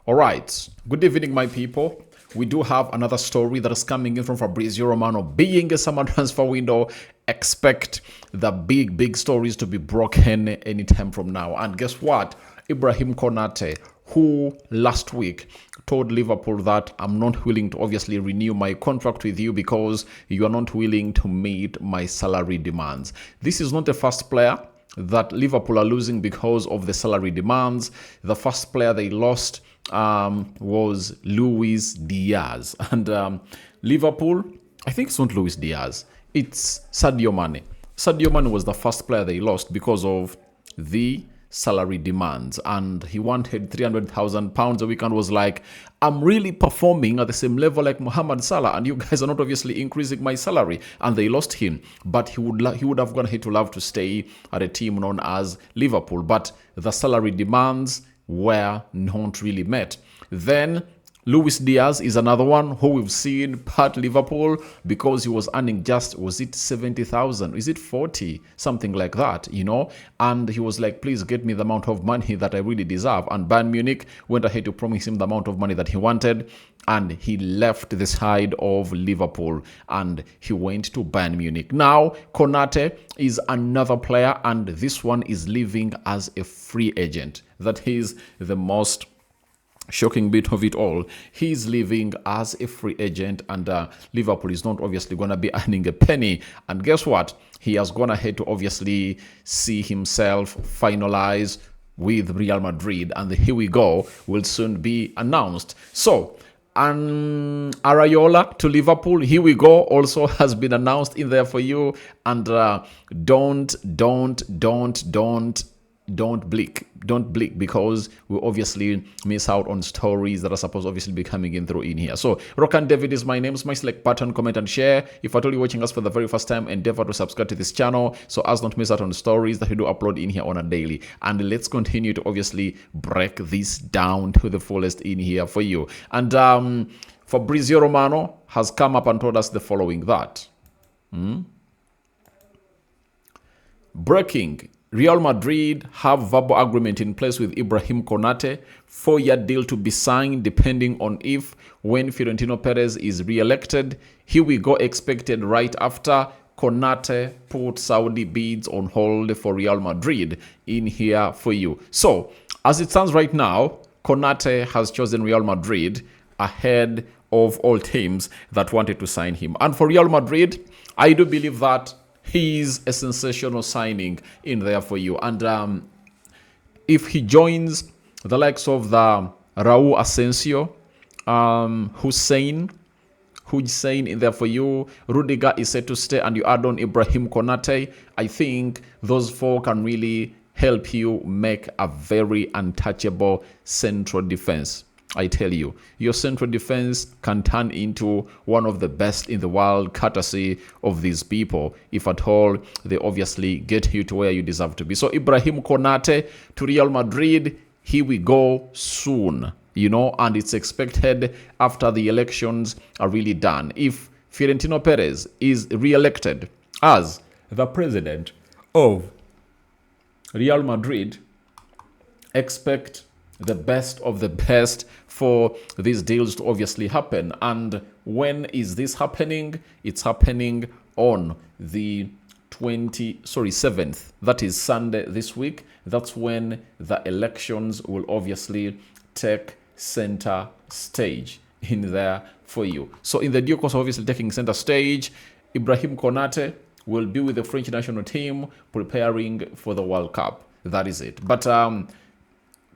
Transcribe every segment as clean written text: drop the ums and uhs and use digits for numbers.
All right. Good evening, my people. We do have another story that is coming in from Fabrizio Romano. Being a summer transfer window, expect the big stories to be broken anytime from now. And guess what? Ibrahim Konate, who last week told Liverpool that I'm not willing to obviously renew my contract with you because you are not willing to meet my salary demands. This is not the first player that Liverpool are losing because of the salary demands. The first player they lost was Luis Diaz. And Liverpool, I think it's not Luis Diaz, it's Sadio Mane. Sadio Mane was the first player they lost because of the salary demands, and he wanted £300,000 a week and was like, I'm really performing at the same level like Mohamed Salah, and you guys are not obviously increasing my salary. And they lost him, but he would have gone to love to stay at a team known as Liverpool, but the salary demands were not really met. Then Luis Diaz is another one who we've seen part Liverpool because he was earning just, was it 70,000? Is it 40? Something like that, And he was like, please get me the amount of money that I really deserve. And Bayern Munich went ahead to promise him the amount of money that he wanted. And he left the side of Liverpool and he went to Bayern Munich. Now, Konate is another player, and this one is leaving as a free agent. That is the most shocking bit of it all. He's leaving as a free agent, and Liverpool is not obviously going to be earning a penny. And guess what? He has gone ahead to obviously see himself finalize with Real Madrid, and the here we go will soon be announced. So, and Iraola to Liverpool, here we go, also has been announced in there for you. And don't blink because we obviously miss out on stories that are supposed to obviously be coming in through in here. So Rokani David is my name. Smash like button, comment and share. If at all you're watching us for the very first time, endeavor to subscribe to this channel so as not to miss out on the stories that we do upload in here on a daily. And let's continue to obviously break this down to the fullest in here for you. And Fabrizio Romano has come up and told us the following, that breaking: Real Madrid have verbal agreement in place with Ibrahim Konate, 4-year deal to be signed depending on if when Florentino Perez is re-elected. Here we go, expected right after Konate put Saudi bids on hold for Real Madrid in here for you. So, as it stands right now, Konate has chosen Real Madrid ahead of all teams that wanted to sign him. And for Real Madrid, I do believe that he's a sensational signing in there for you. And if he joins the likes of the Raul Asensio, Hussein in there for you, Rudiger is set to stay, and you add on Ibrahim Konate, I think those four can really help you make a very untouchable central defense. I tell you, your central defense can turn into one of the best in the world, courtesy of these people, if at all they obviously get you to where you deserve to be. So Ibrahim Konate to Real Madrid, here we go soon, and it's expected after the elections are really done. If Florentino Perez is re-elected as the president of Real Madrid, expect the best of the best for these deals to obviously happen. And when is this happening? It's happening on the 7th. That is Sunday this week. That's when the elections will obviously take center stage in there for you. So in the due course of obviously taking center stage, Ibrahim Konate will be with the French national team preparing for the World Cup. That is it. But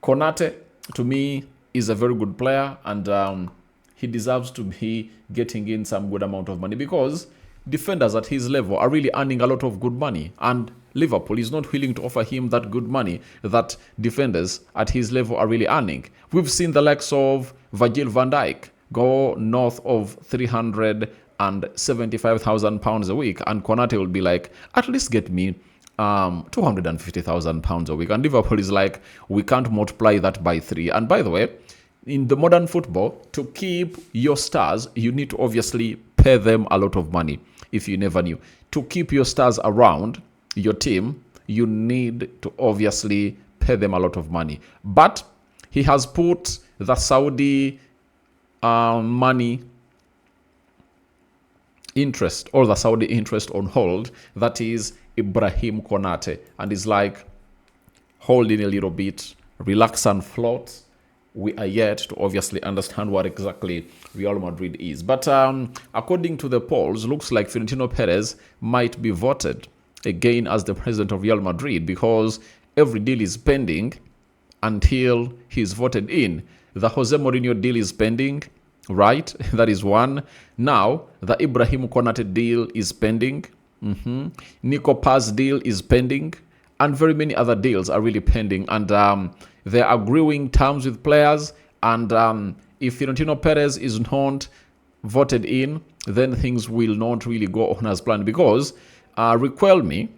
Konate, to me, is a very good player, and he deserves to be getting in some good amount of money because defenders at his level are really earning a lot of good money, and Liverpool is not willing to offer him that good money that defenders at his level are really earning. We've seen the likes of Virgil van Dijk go north of £375,000 a week, and Konate will be like, at least get me £250,000 a week. And Liverpool is like, we can't multiply that by 3. And by the way, in the modern football, to keep your stars, you need to obviously pay them a lot of money. If you never knew, to keep your stars around your team, you need to obviously pay them a lot of money. But he has put the Saudi money interest, or the Saudi interest on hold, that is Ibrahim Konate. And he's like, holding a little bit, relax and float. We are yet to obviously understand what exactly Real Madrid is. But according to the polls, looks like Florentino Perez might be voted again as the president of Real Madrid, because every deal is pending until he's voted in. The Jose Mourinho deal is pending, right? That is one. Now, the Ibrahim Konate deal is pending. Nico Paz deal is pending. And very many other deals are really pending. And they're agreeing terms with players. And if Florentino Perez is not voted in, then things will not really go on as planned. Because, recall me,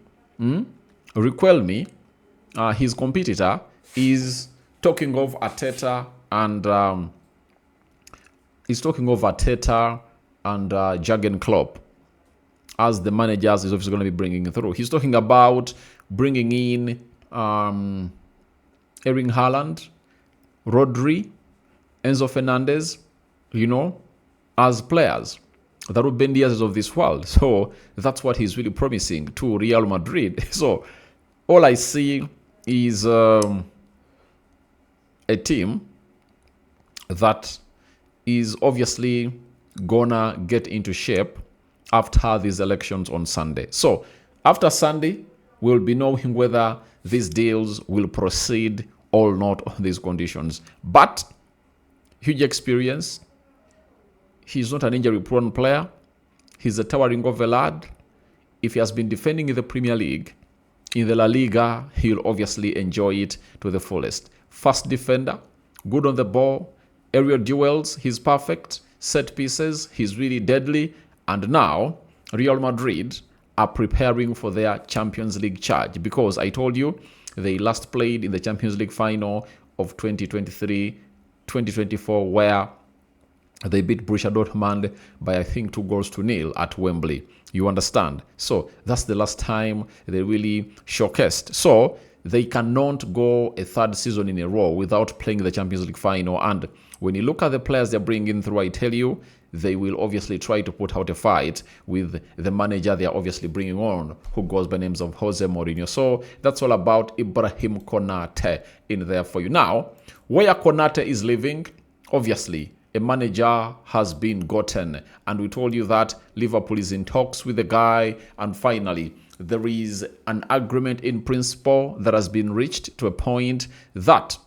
his competitor is talking of Arteta and Jurgen Klopp as the managers is obviously going to be bringing through. He's talking about bringing in Erling Haaland, Rodri, Enzo Fernandez, as players that would bend the ears of this world. So that's what he's really promising to Real Madrid. So all I see is a team that is obviously gonna get into shape after these elections on Sunday. So after Sunday, we'll be knowing whether these deals will proceed or not on these conditions. But huge experience. He's not an injury-prone player. He's a towering of a lad. If he has been defending in the Premier League, in the La Liga, he'll obviously enjoy it to the fullest. Fast defender, good on the ball, aerial duels, he's perfect. Set pieces, he's really deadly. And now, Real Madrid are preparing for their Champions League charge, because I told you they last played in the Champions League final of 2023-2024, where they beat Borussia Dortmund by, I think, 2-0 at Wembley. You understand? So that's the last time they really showcased. So they cannot go a third season in a row without playing the Champions League final. And when you look at the players they're bringing through, I tell you, they will obviously try to put out a fight with the manager they're obviously bringing on, who goes by names of Jose Mourinho. So that's all about Ibrahim Konate in there for you. Now, where Konate is living, obviously, a manager has been gotten. And we told you that Liverpool is in talks with the guy. And finally, there is an agreement in principle that has been reached to a point that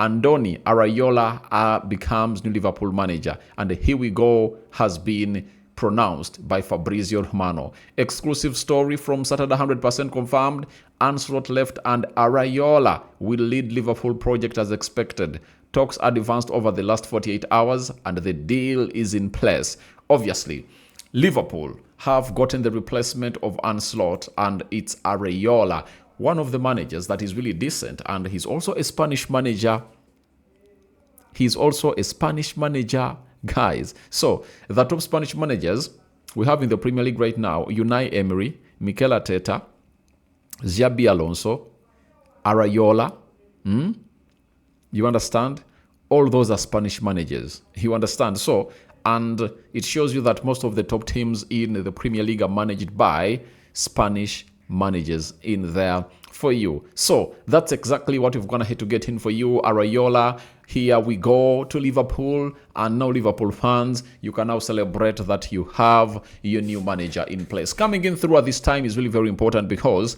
Andoni Iraola becomes new Liverpool manager. And here we go has been pronounced by Fabrizio Romano. Exclusive story from Saturday, 100% confirmed. Ancelotti left and Iraola will lead Liverpool project as expected. Talks advanced over the last 48 hours and the deal is in place. Obviously, Liverpool have gotten the replacement of Ancelotti, and it's Iraola, one of the managers that is really decent, and he's also a Spanish manager. Guys. So the top Spanish managers we have in the Premier League right now: Unai Emery, Mikel Arteta, Xabi Alonso, Iraola. You understand? All those are Spanish managers. You understand? So, and it shows you that most of the top teams in the Premier League are managed by Spanish managers in there for you. So that's exactly what we've gone ahead to get in for you. Iraola, here we go to Liverpool, and now Liverpool fans, you can now celebrate that you have your new manager in place. Coming in through at this time is really very important, because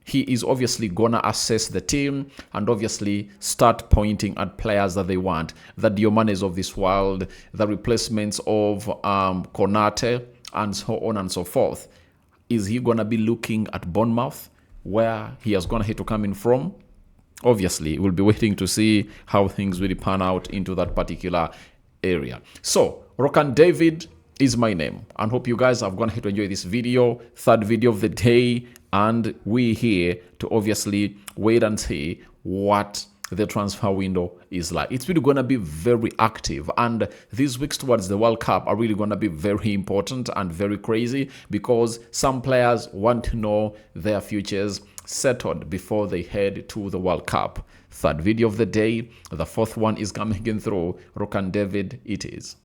he is obviously gonna assess the team and obviously start pointing at players that they want, the Diomanes of this world, the replacements of Konate, and so on and so forth. Is he gonna be looking at Bournemouth, where he has gone ahead to come in from? Obviously, we'll be waiting to see how things really pan out into that particular area. So, Rokani David is my name, and hope you guys have gone ahead to enjoy this video, third video of the day, and we here to obviously wait and see what the transfer window is like. It's really going to be very active, and these weeks towards the World Cup are really going to be very important and very crazy, because some players want to know their futures settled before they head to the World Cup. Third video of the day, the fourth one is coming in through. Rokan David, it is.